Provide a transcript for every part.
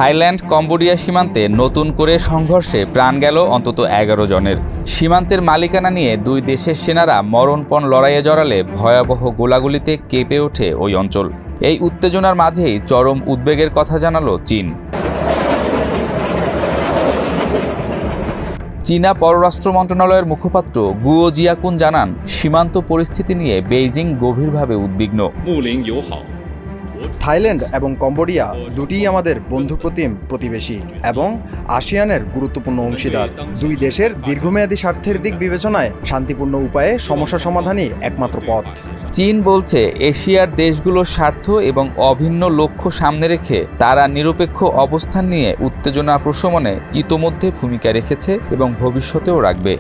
Thailand Cambodia সীমান্তে নতুন করে সংঘর্ষে প্রাণ গেল অন্তত 11 জনের। সীমান্তের মালিকানা নিয়ে দুই দেশের সেনারা মরণপণ লড়াইয়ে জড়ালে ভয়াবহ গোলাগুলিতে কেঁপে ওঠে ওই অঞ্চল। এই উত্তেজনার মাঝেই চরম উদ্বেগের কথা জানালো চীন। চীনা পররাষ্ট্র মন্ত্রণালয়ের মুখপাত্র গুও জিয়াকুন জানান, সীমান্ত পরিস্থিতি নিয়ে বেইজিং গভীরভাবে উদ্বিগ্ন। থাইল্যান্ড এবং কম্বোডিয়া দুটিই আমাদের বন্ধুপ্রতিম প্রতিবেশী এবং আসিয়ানের গুরুত্বপূর্ণ অংশীদার। দুই দেশের দীর্ঘমেয়াদী স্বার্থের দিক বিবেচনায় শান্তিপূর্ণ উপায়ে সমস্যা সমাধানই একমাত্র পথ। চীন বলছে, এশিয়ার দেশগুলোর স্বার্থ এবং অভিন্ন লক্ষ্য সামনে রেখে তারা নিরপেক্ষ অবস্থান নিয়ে উত্তেজনা প্রশমনে ইতোমধ্যে ভূমিকা রেখেছে এবং ভবিষ্যতেও রাখবে।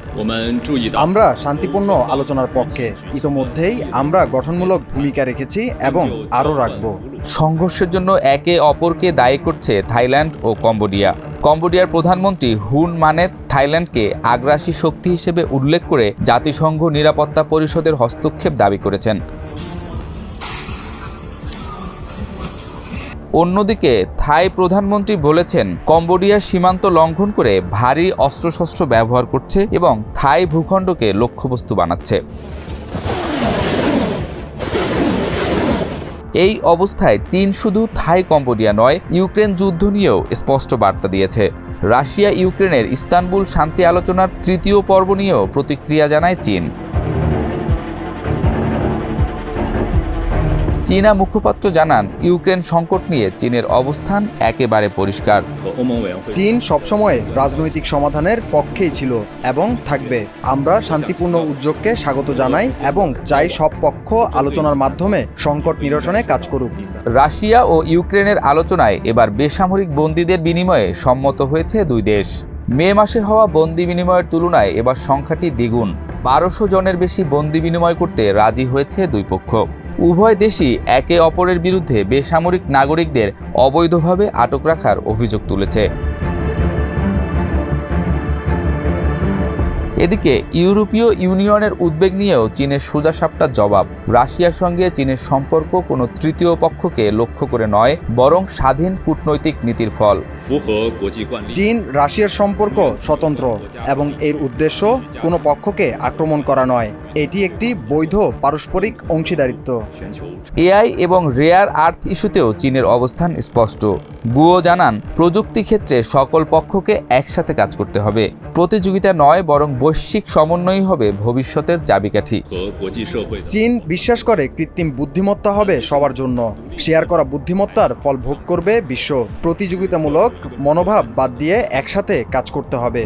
আমরা শান্তিপূর্ণ আলোচনার পক্ষে, ইতোমধ্যেই আমরা গঠনমূলক ভূমিকা রেখেছি এবং আরও রাখব। সংঘর্ষের জন্য একে অপরকে দায়ী করছে থাইল্যান্ড ও কম্বোডিয়া। কম্বোডিয়ার প্রধানমন্ত্রী হুন মানেত থাইল্যান্ডকে আগ্রাসী শক্তি হিসেবে উল্লেখ করে জাতিসংঘ নিরাপত্তা পরিষদের হস্তক্ষেপ দাবি করেছেন। অন্যদিকে থাই প্রধানমন্ত্রী বলেছেন, কম্বোডিয়া সীমান্ত লঙ্ঘন করে ভারী অস্ত্রশস্ত্র ব্যবহার করছে এবং থাই ভূখণ্ডকে লক্ষ্যবস্তু বানাচ্ছে। এই অবস্থায় চীন শুধু থাই কম্বোডিয়া নয়, ইউক্রেন যুদ্ধ নিয়েও স্পষ্ট বার্তা দিয়েছে। রাশিয়া ইউক্রেনের ইস্তানবুল শান্তি আলোচনার তৃতীয় পর্ব নিয়েও প্রতিক্রিয়া জানায় চীন। চীনা মুখপাত্র জানান, ইউক্রেন সংকট নিয়ে চীনের অবস্থান একেবারে পরিষ্কার। চীন সবসময় রাজনৈতিক সমাধানের পক্ষেই ছিল এবং থাকবে। আমরা শান্তিপূর্ণ উদ্যোগকে স্বাগত জানাই এবং চাই সব পক্ষ আলোচনার মাধ্যমে সংকট নিরসনে কাজ করুক। রাশিয়া ও ইউক্রেনের আলোচনায় এবার বেসামরিক বন্দীদের বিনিময়ে সম্মত হয়েছে দুই দেশ। মে মাসে হওয়া বন্দি বিনিময়ের তুলনায় এবার সংখ্যাটি দ্বিগুণ। 1200 জনের বেশি বন্দি বিনিময় করতে রাজি হয়েছে দুই পক্ষ। উভয় দেশই একে অপরের বিরুদ্ধে বেসামরিক নাগরিকদের অবৈধভাবে আটক রাখার অভিযোগ তুলেছে। এদিকে ইউরোপীয় ইউনিয়নের উদ্বেগ নিয়েও চীনের সোজাসাপটা জবাব। রাশিয়ার সঙ্গে চীনের সম্পর্ক কোনো তৃতীয় পক্ষকে লক্ষ্য করে নয়, বরং স্বাধীন কূটনৈতিক নীতির ফল। চীন রাশিয়ার সম্পর্ক স্বতন্ত্র এবং এর উদ্দেশ্য কোনো পক্ষকে আক্রমণ করা নয়। এটি একটি বৈধ পারস্পরিক অংশীদারিত্ব। এআই এবং রেয়ার আর্থ ইস্যুতেও চীনের অবস্থান স্পষ্ট। গুও জানান, প্রযুক্তি ক্ষেত্রে সকল পক্ষকে একসাথে কাজ করতে হবে। প্রতিযোগিতা নয়, বরং বৈশ্বিক সমন্বয়ই হবে ভবিষ্যতের চাবিকাঠি। চীন বিশ্বাস করে কৃত্রিম বুদ্ধিমত্তা হবে সবার জন্য। শেয়ার করা বুদ্ধিমত্তার ফল ভোগ করবে বিশ্ব। প্রতিযোগিতামূলক মনোভাব বাদ দিয়ে একসাথে কাজ করতে হবে।